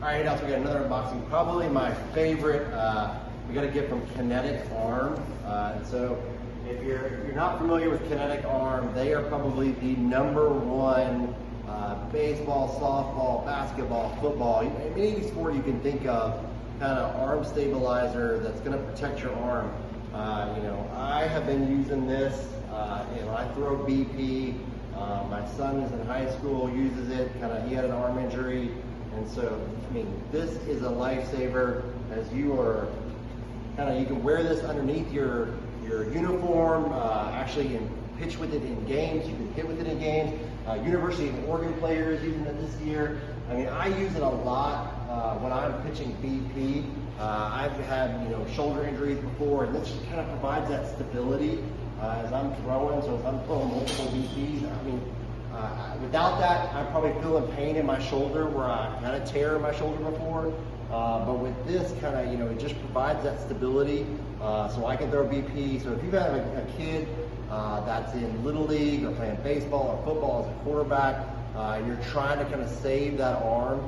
Alright, also we got another unboxing, probably my favorite. We got a gift from Kinetic Arm. So if you're not familiar with Kinetic Arm, they are probably the #1 baseball, softball, basketball, football, any sport you can think of, kind of arm stabilizer that's going to protect your arm. I have been using this. I throw BP. My son is in high school, uses it. He had an arm injury, and so this is a lifesaver. As you are you can wear this underneath your uniform. Actually, pitch with it in games. You can hit with it in games. University of Oregon players using it this year. I use it a lot when I'm pitching BP. I've had shoulder injuries before, and this just kind of provides that stability as I'm throwing. So if I'm throwing multiple BPs, without that, I'm probably feeling pain in my shoulder where I had a tear in my shoulder before. But with this, it just provides that stability, so I can throw BP. So if you have a kid that's in Little League or playing baseball or football as a quarterback, and you're trying to save that arm,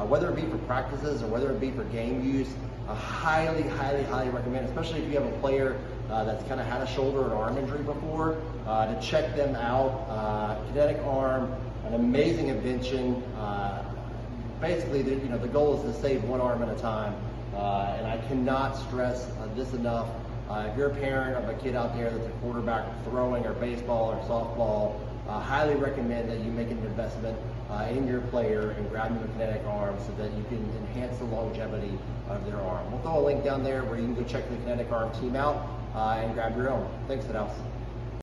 whether it be for practices or whether it be for game use, I highly, highly, highly recommend, especially if you have a player that's had a shoulder or arm injury before, to check them out. Kinetic Arm, an amazing invention. Basically, the goal is to save one arm at a time, and I cannot stress this enough. If you're a parent of a kid out there that's a quarterback throwing or baseball or softball, highly recommend that you make an investment in your player and grab them a Kinetic Arm so that you can enhance the longevity of their arm. We'll throw a link down there where you can go check the Kinetic Arm team out and grab your own. Thanks, House.